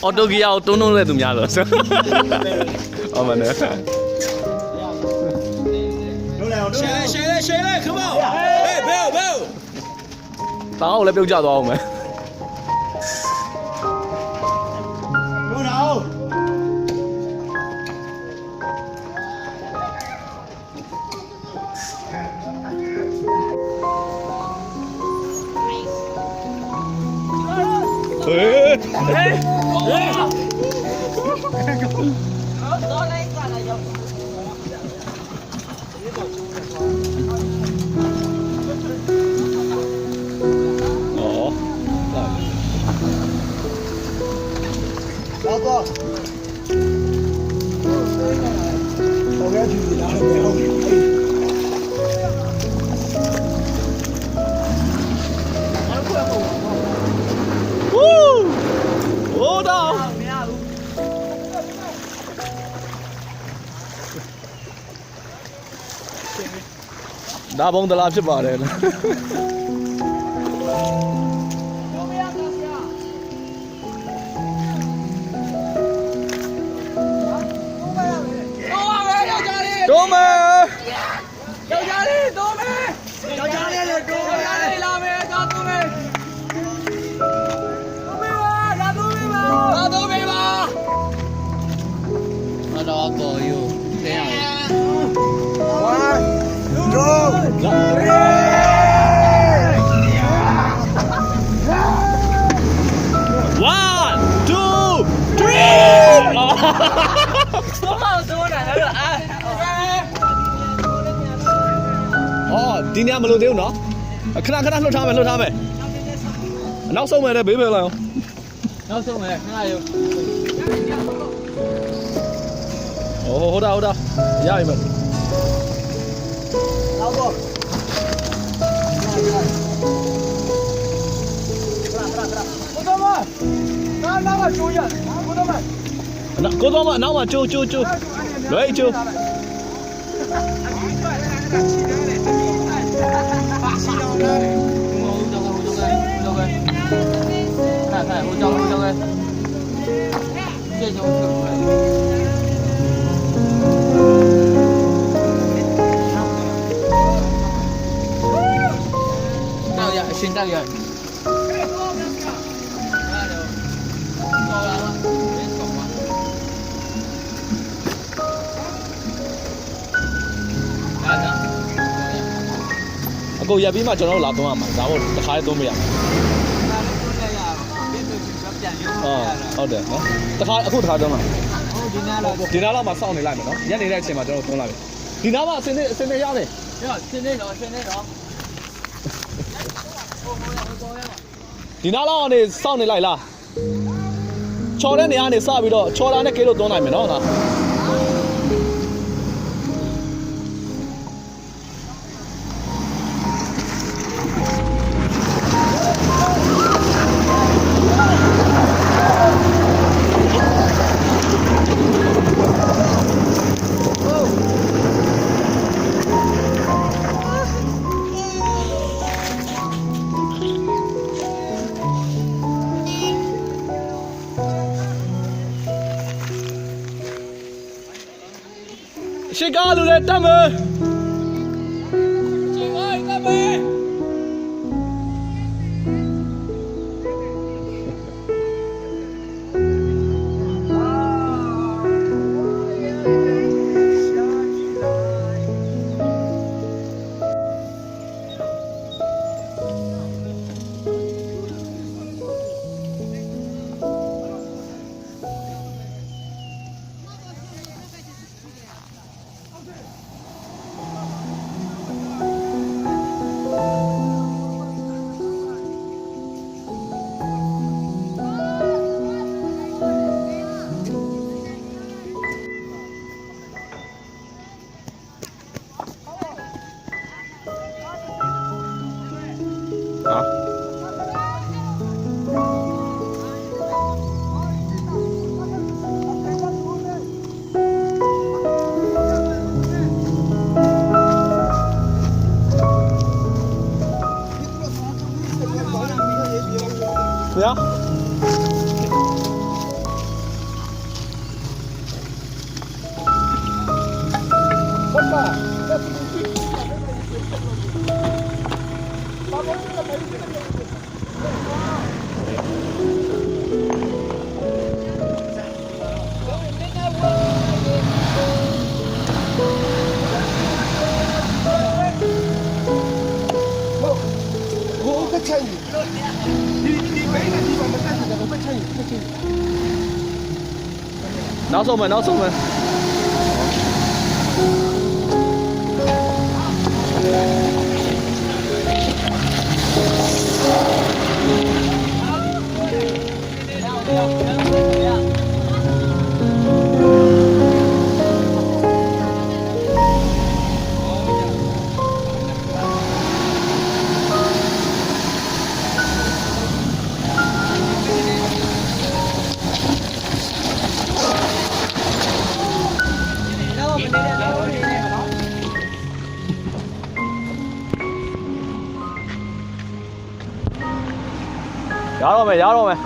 အော်တိုကီယာကိုတွန်းတဲ့သူများလို့ဆိုဟုတ်ပါနဲ့ 谁来 come on 哎不要 တောင်းကိုလည်းပြုတ်ကျသွားအောင်မယ် ဒါဘုံတလားဖြစ်ပါတယ်လား 多没？有家里多没？有家里的多没？拉没？拉多没？多没吧？拉多没吧？拉多没吧？那到高有这样。1, 2, 3。1, 2, 3。多好多呢，那个啊。 အော်ဒီညမလို့သေးဘူးနော်ခဏလွတ်ထားမယ်နောက်ဆုံးမယ်လေဘေးပဲလိုက်အောင်နောက်ဆုံးမယ်ခဏရုပ်ဟုတ်တာရပြီမနောက်တော့ကိုတော်မနာမကျိုးရကိုတော်မနောက်မှာကျိုးလွယ်ကျိုး 看，我交给，这就挺快。新大院。ကိုရပြီးမှကျွန်တော်တို့လာသုံးရမှာဒါမှမဟုတ်တစ်ခါလေးသုံးမရဘူးဟုတ်တယ်နော်အခုတစ်ခါသုံးမှာဒီနားလောက်မှာစောင့်နေလိုက်မယ်နော်ညနေတဲ့အချိန်မှာကျွန်တော်သုံးလိုက်မယ်ဒီနားမှာအစင်းနေရတယ်ဆင်းနေတော့ဒီနားလောက်ကနေစောင့်နေလိုက်လားချော်တဲ့နေရာကနေစပြီးတော့ချော်တာနဲ့ကေးလို့သုံးနိုင်မယ်နော်လား ရှေ့ကားလူတွေတက်မယ်ရှေ့ကားတက်မယ် ဗျာနောက်ဆုံးမယ်နောက်ဆုံးမယ်ရတော့မယ်ရတော့မယ်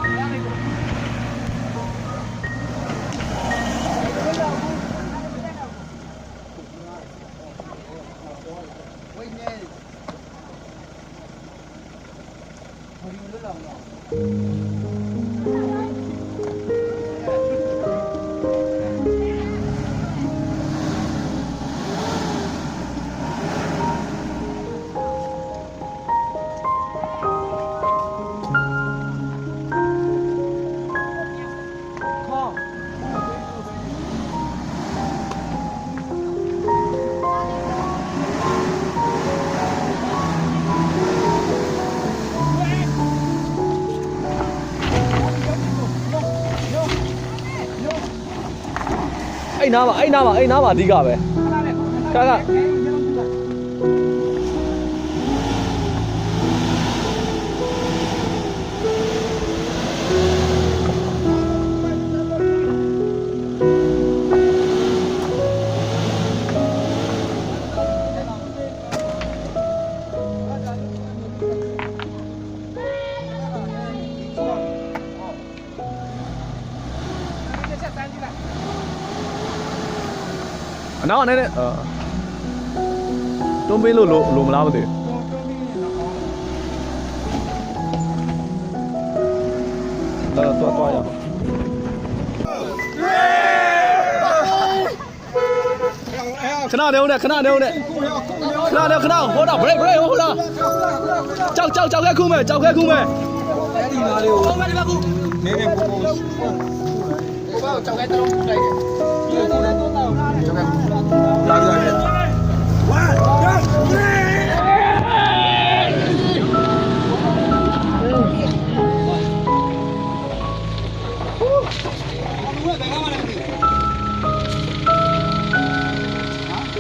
အဲ့နားမှာအဓိကပဲခါအနောက်အနေနဲ့တွန်းပေးလို့လိုမလားမသိဘူးသွားရအောင်ခဏနေဦးနဲ့ဟိုတော့ break ဟိုတော့ကြောက်ခဲခုမယ်အဲ့ဒီနာလေးကိုနေပို့ကြောက်ခဲတလုံးတိုက်တယ်ဒီလိုနဲ့တော့ကြောက်ခဲလာကြတယ်1 2 3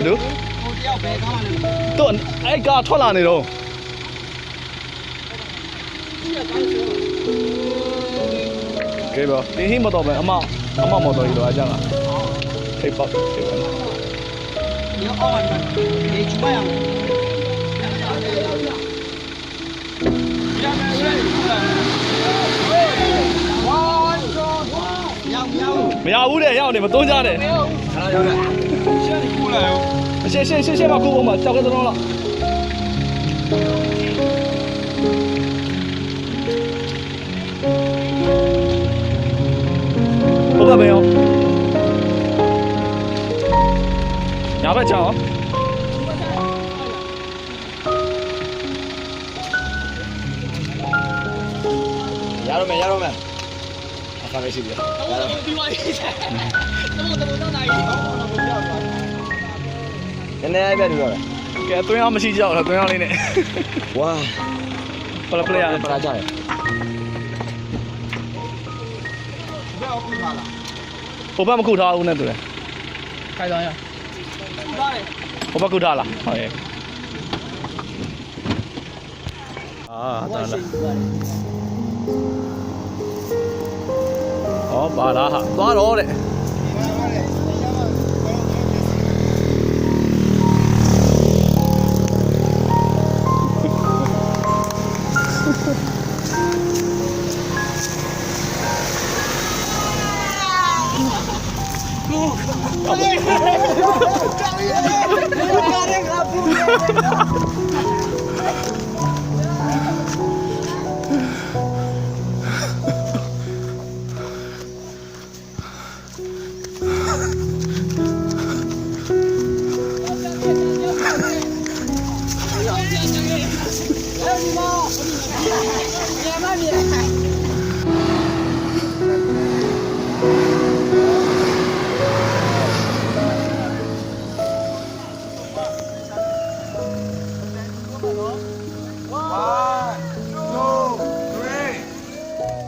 လူဟိုတယောက်ပဲကားလာနေတော့အဲ့ကားထွက်လာနေတော့ကဲပါတင်းဟင်းမတော့ပဲအမမော်တော်ကြီးတော့အကြလားထိပ်ပေါက်ထိပ်ပဲဒီအောက်မှာဒီချွတ်ရအောင်မရဘူးတဲ့ရောက်နေမသွန်းကြနဲ့အားရောက်တယ်ရှင်းကူလာရောရှင်းပါကူအောင်ပါကြောက်ကြတော့လားဟုတ်ပါပဲရောညာဘက်ချောင်းရတော့မယ်အခါမရှိဘူးတော့ဒီဝိုင်းတော့နိုင်နည်းနည်းပဲလို့ရတယ်ကဲသွင်းအောင်မရှိကြောက်တော့သွင်းအောင်လေးနဲ့ဝါပလာပလာကြတယ်ဟိုဘက်မခုထားဘူးနဲ့တူတယ်ခိုင်သွားရခုထားတယ်ဟိုဘက်ခုထားလားဟုတ်ရဲ့တာလာပါလားဟာသွားတော့တဲ့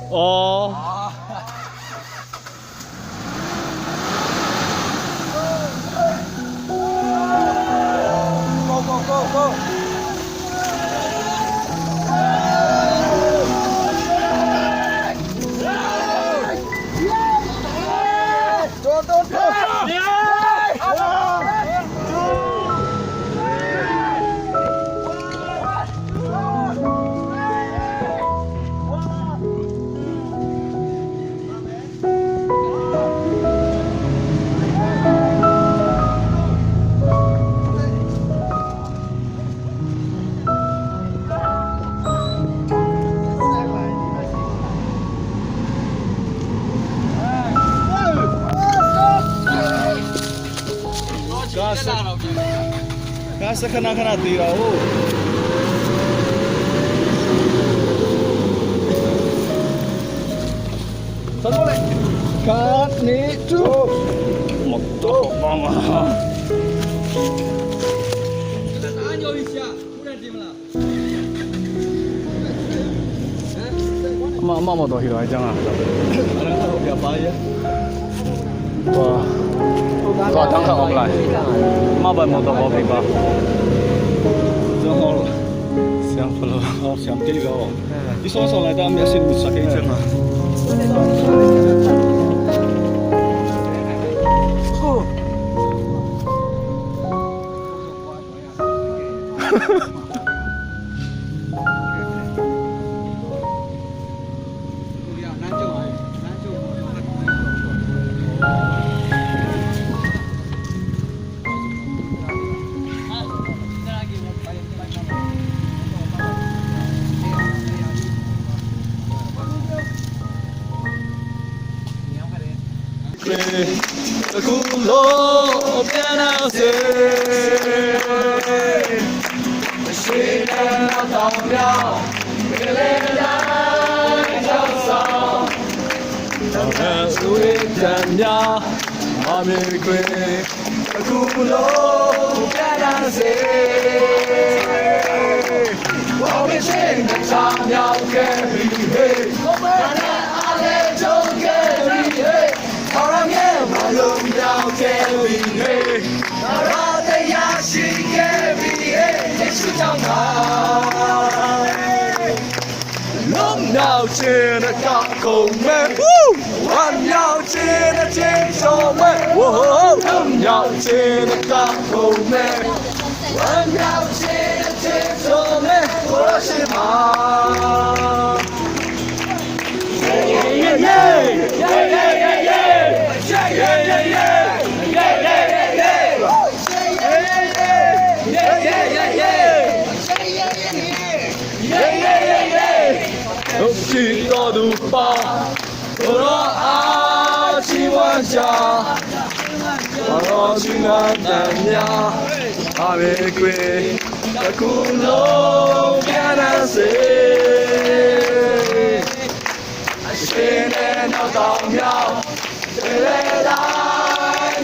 哦。Kasa ka na tira ho. Satu lagi. Kat ni tu. Motor mama. Kita tanya Isya, udah di mana? Mak mau tahu hero aja nggak? Ada tahu dia apa ya? Wah. Có thắng không lại mà bệnh một tàu bị ba真好了想不了想这个你说上来的没事你啥给整啊鼓楼变了色，谁人到了别来交上，当然是为人家把玫瑰。鼓楼变了色，我们谁能唱了给你？我们阿来就给你。好让夜晚笼罩给你，好让的雅兴给你，也是长大。笼罩着的高空门，环绕着的接手门，笼罩着的高空门，环绕着的接手门，我是他。耶耶耶耶耶耶耶！几多路跑，我阿七万家，我去那南呀，阿玫瑰，那古龙变那谁，谁能到庙，谁来来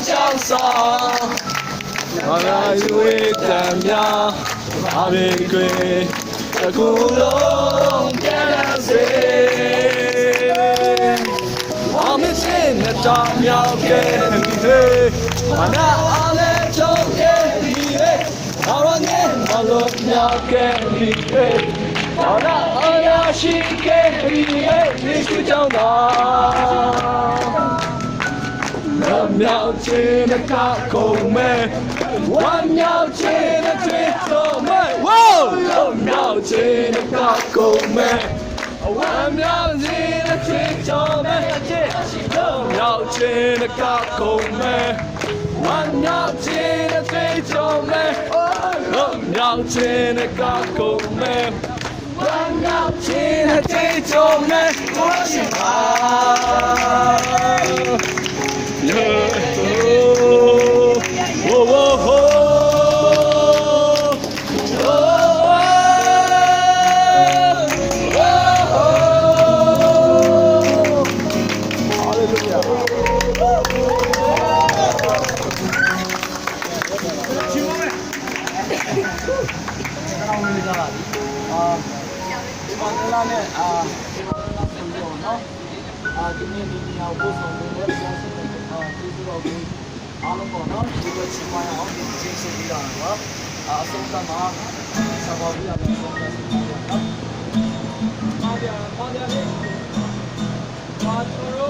江上，阿那一位南呀，阿玫瑰。古龙变了色，我们现在照耀给你，把那阿来就给你，好了年把龙耀给你，好了阿呀西给你，你去找哪？那秒间的卡口妹，万秒间的追走妹，哇！秒间的卡口妹，万秒间的追走妹，秒间的卡口妹，万鸟间的最终美，鸟间的高空美，万鸟间的最终美，我喜今年你要不送我，我相信就是说，阿龙哥呢，如果情况好，你接受不了的话，送什么？什么不要送的是什么？马点，马球肉，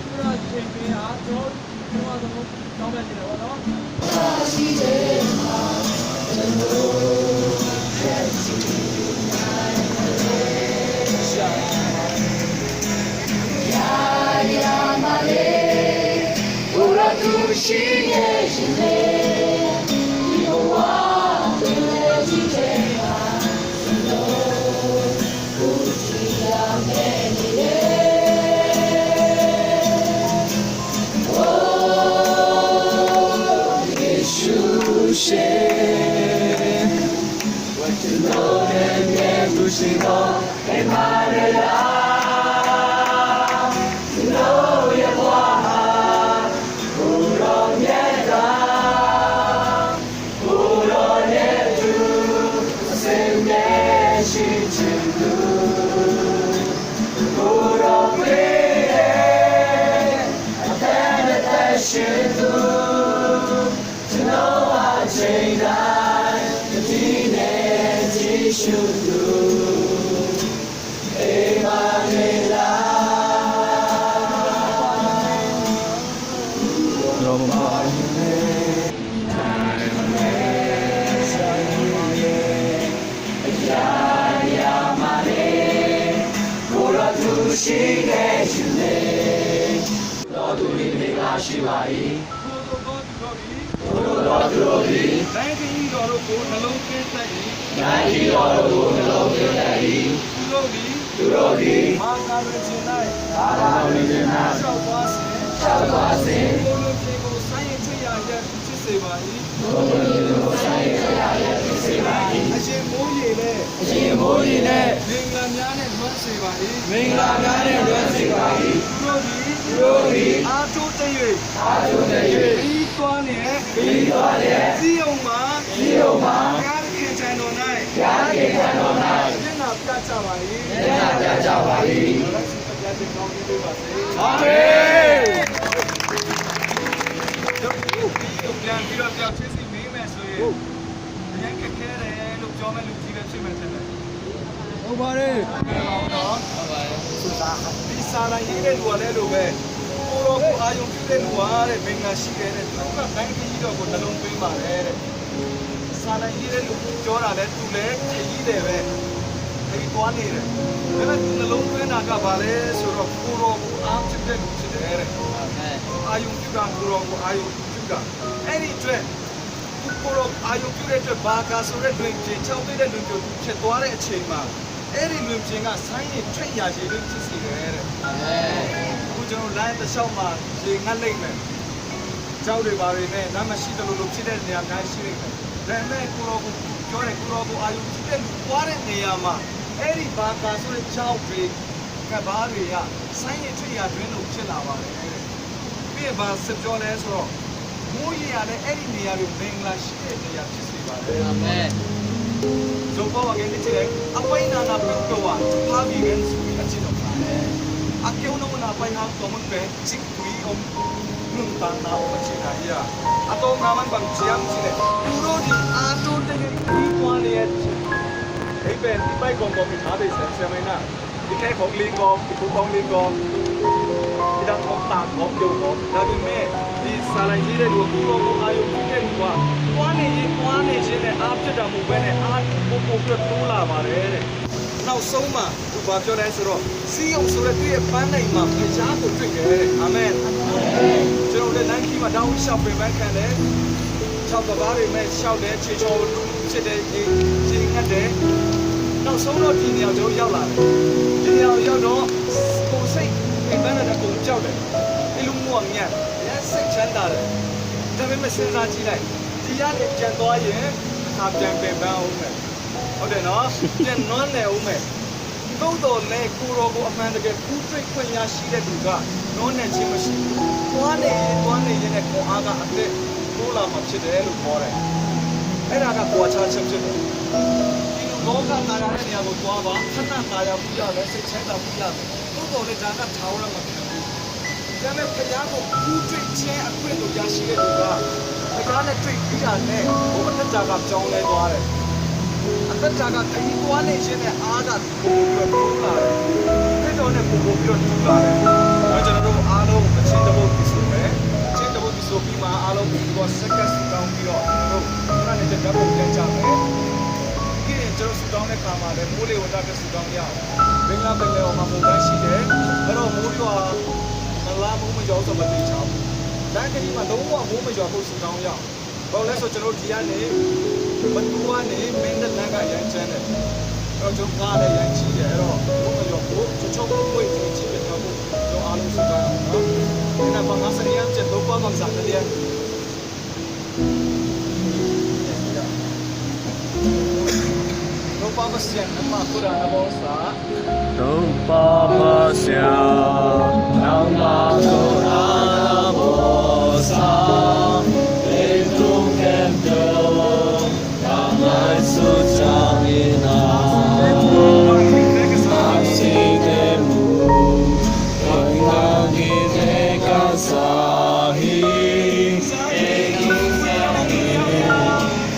不然前面啊，球，另外什么上面去了我ရှိပါ၏ဘုရားတော်သည်တိုင်းပြည်တော်တို့ကိုနှလုံးသွင်းတတ်၏တိုင်းပြည်တော်တို့ကိုနှလုံးသွင်းတတ်၏သူတို့သည်မာကာရခြင်း၌သာသာဝင်ခြင်း၌ရှောက်သွားစဉ်ဘုရားကိုဆိုင်ရချရာရဖြစ်စေပါ၏ဘုရားကိုဆိုင်ရချရာရဖြစ်စေပါ၏အရှင်မိုးရေနဲ့မင်္ဂလာများနဲ့လွှမ်းစေပါ၏သူတို့သည်အားထုတ်တည်းပြီးသွားလျက်စီယုံမှာဘုရားခင်ထံတော်၌မျက်နှာပြကြပါ၏အာမင်ပြန်ပြီးတော့ပြောင်းချစ်စီမင်းမယ်ဆိုရင်အရင်ခက်ခဲတယ်လို့ပြောမဲ့လူကြီးပဲဖြစ်မယ်ထင်တယ်ဟုတ်ပါတယ်ဒီစာရင်းရဲ့လူကလည်းလိုပဲကိုရောကိုအာယုံပြုတဲ့လူဟာတဲ့မင်္ဂလာရှိတယ်တဲ့သူကတိုင်းပြည်တော်ကိုနှလုံးသွင်းပါတယ်တဲ့စာရင်းရဲ့လူပြောတာလည်းသူလည်းခကြီးတယ်ပဲဒီသွားနေတယ်ဒါပေမဲ့သူနှလုံးသွင်းတာကဘာလဲဆိုတော့ကိုရောကိုအားဖြစ်တဲ့လူဖြစ်တယ်တဲ့အာယုံပြုတာကိုရောကိုအာယုံပြုတာအဲ့ဒီအတွက်ကိုရောအာယုံပြုတဲ့အတွက်ဘာကာဆိုတဲ့တွင်ချင်းချောင်းသေးတဲ့လူမျိုးဖြစ်သွားတဲ့အချိန်မှာအဲ့ဒီလူချင်းကဆိုင်းရထွက်ရရည်လေးဖြစ်စီတယ်တဲ့အခုကျွန်တော် line တစ်လျှောက်မှာရေငတ်လိုက်မယ်ကြောက်တွေပါတွေနဲ့နားမရှိတယ်လို့ဖြစ်တဲ့နေရာတိုင်းရှိနေတယ်ဒါပေမဲ့ကိုရောကိုပြောတယ်ကိုရောကိုအာယုဖြစ်တဲ့လူသွားတဲ့နေရာမှာအဲ့ဒီဘာကာဆိုတဲ့ကြောက်တွေကဘာတွေကဆိုင်းရထွက်ရတွင်လို့ဖြစ်လာပါတယ်တဲ့ပြီးရင်ဘာစပြောလဲဆိုတော့မိုးရေရတဲ့အဲ့ဒီနေရာတွေမင်္ဂလာရှိတဲ့နေရာဖြစ်စေပါတယ်အာမင်ဇောပေါ်ကနေတည်းအပိုင်နာနာပြုတ်တော့ဟာဗီဂန်စုအချစ်တော့ပါတယ်အကေုံနမနာပိုင်ဟာတော့မပဲချစ်ကွီအောင်နုံတန်နာအချစ်နာရအတော့နာမန်ပန်ချီယမ်ချီလေသူတို့ဒီအာတိုတကယ်ဒီကွာလေအိပ်ပဲဒီပိုက်ကောင်ကောင်ပြထားတဲ့ဆယ်မိုင်နာဒီခဲของลิงကောင်ဒီခုကောင်ลิงကောင်ဒီတော့ของตาของပြုတ်ကောင်ဒါပေမဲ့ဒီစာလိုက်ရေးတဲ့လူကကိုရောကိုအာယုံဖြစ်တဲ့လူကသွားနေချင်းနဲ့အားဖြစ်တာမဟုတ်ဘဲနဲ့အားပို့ပို့ပြတိုးလာပါတယ်တဲ့ နောက်ဆုံးမှာသူဘာပြောလဲဆိုတော့စီးအောင်ဆိုတဲ့သူ့ရဲ့ပန်းနိုင်မှာဖျားကိုတွေ့တယ်အာမင်ကျွန်တော်လည်းနိုင်ကြီးမှာတောင်းလျှောက်ပင်ပန်းခံတယ်၆ကဘာတွေမဲ့လျှောက်တယ်ခြေချောဖြစ်တယ်ခြေငတ်တယ်နောက်ဆုံးတော့ဒီနေရာကျွန်တော်ရောက်လာတယ်ဒီနေရာရောက်တော့ကိုယ်စိတ်အိမ်ပန်းနဲ့ကိုယ်ကြောက်တယ်အလုံးမောမြတ်ရဲစိတ်ချမ်းသာတယ်ဒါပေမဲ့စဉ်းစားကြည့်လိုက်ဒီရတဲ့ကြံသွားရင်အခါပြန်ပင်ပန်းအောင်မယ်ဟုတ်တယ်နော်ပြန်နွမ်းနေအောင်မယ်သို့တော်လည်းကိုရောကိုအမှန်တကယ်ဖူးတွေ့ခွင့်ရရှိတဲ့သူကနွမ်းနေခြင်းမရှိဘူးသွားနေရင်လည်းကိုအားကအသက်ကိုလာမှဖြစ်တယ်လို့ပြောတယ်အဲ့ဒါကကိုယ်ချချက်ဖြစ်တယ်ဒီလောကနာရတဲ့နေရာကိုသွားပါခဏနာရမှုရတယ်စိတ်ချမ်းသာမှုရတယ်သို့တော်လည်းဒါကထာဝရမှာဖြစ်တယ်ဒါပေမဲ့ဖခင်ကိုဖူးတွေ့ခြင်းအခွင့်ကိုရရှိတဲ့သူကဖခင်နဲ့တွေ့ပြီးတာနဲ့ဘုရားတာကကြောင်းလဲသွားတယ်အသက်တာကခရီးသွားနေခြင်းနဲ့အားကပို့ပြီးတော့လာတယ်။အဲ့တော့လည်းပို့ပြီးတော့တူလာတယ်။ကျွန်တော်တို့အားလုံးအချင်းတဘုတ်ပြီးဆိုမယ်။အချင်းတဘုတ်ပြီးဆိုပြီးမှအားလုံးပြီးတော့စက္ကန့်စီတောင်းပြီးတော့ကျွန်တော်တို့ခဏနေကြတော့ပြန်ကြမယ်။ဒီကျွန်တော်စတောင်းတဲ့ခါမှာလည်းမိုးလေဝသတဲ့စတောင်းရအောင်။ဘင်္ဂလားပင်လယ်မှာမိုးကရှိတယ်။အဲ့တော့မိုးရွာမလာမိုးမကြောက်တော့မသိချောင်း။လမ်းခရီးမှာလုံးဝမိုးမကြောက်ဖို့စတောင်းရအောင်။ဘာလို့လဲဆိုကျွန်တော်ဒီကနေမတူကနေမင်းတဲ့လမ်းကရမ်းချမ်းတယ်။အဲ့တော့ကျွန်တော်ကားလည်းရမ်းကြီးတယ်။အဲ့တော့ဘုမရောကိုချောချောကိုယ်ကြီးကြီးပြတော့ကျွန်တော်အားလုံးစကားအောင်နော်။ဒီနေ့ဘာမှစရိယမ်ချက်တော့ဘာမှမစားတယ်။တော့ဘာမှစရနမကုရာနဘောစာ Don't Papa Sia Nama Korana Bosa Etu Kendo Kamai Sujamina Aksi Demu Koinagi Deka Sahi Eki Sahi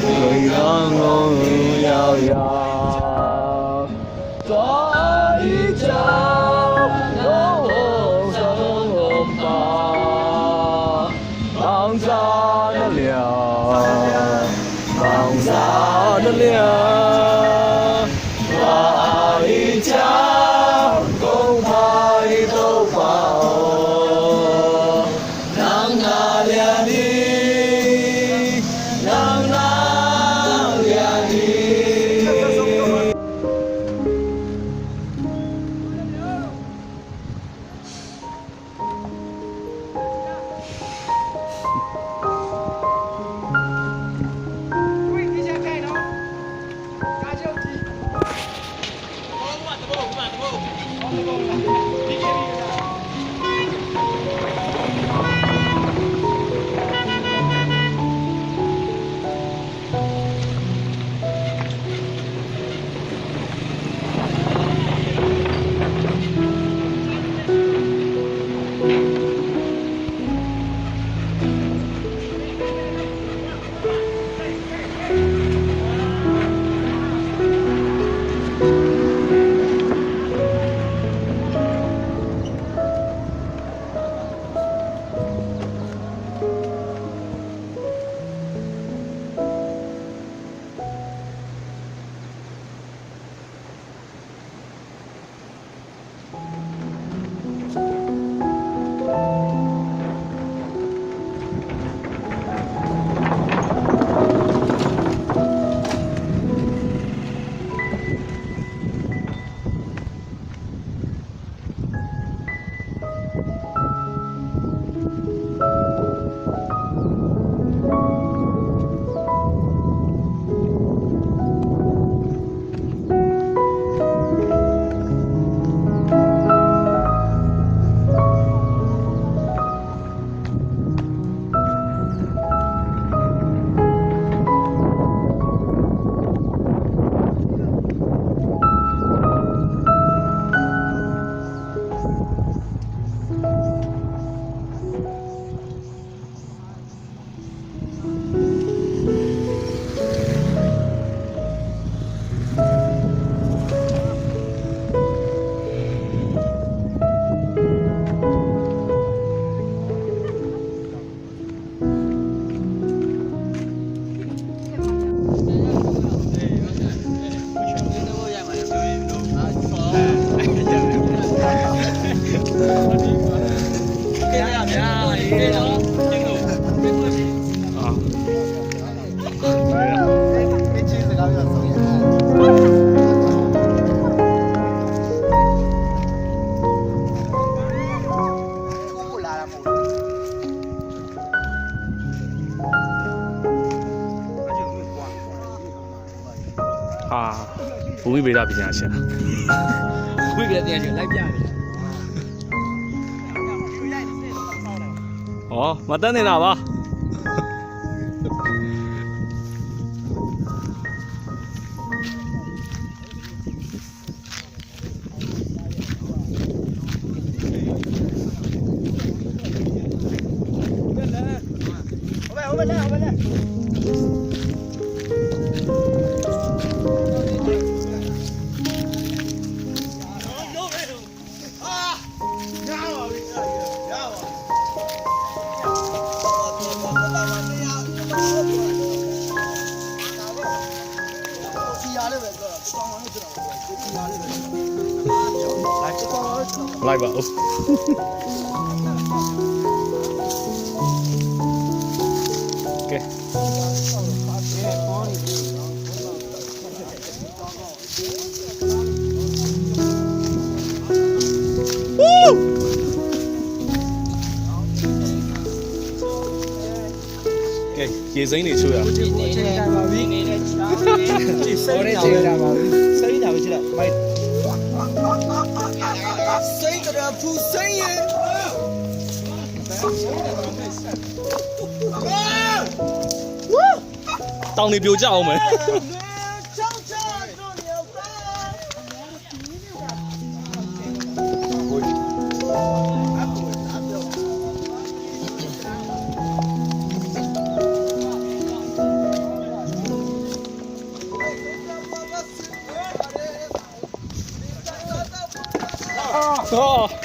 Koinang Ong Yao Yao သွားကြတော့ ဘူမိဗေဒပညာရှင် ဝိပဿနာရှင်လိုက်ပြမယ် ဩမတန်းနေတာပါလိုက်ပါဦးကဲကဲရေစိမ့်နေချိုးရအောင် ချိန်ကြပါပြီနေတဲ့ချောင်းလေးစိတ်ကြပါပြီစိတ်ကြပါပြီလားမိုက်စိတ်ကြဖူးစိတ်ရဲ့ တောင်နေပြိုကြအောင်မယ် ဟော ဟ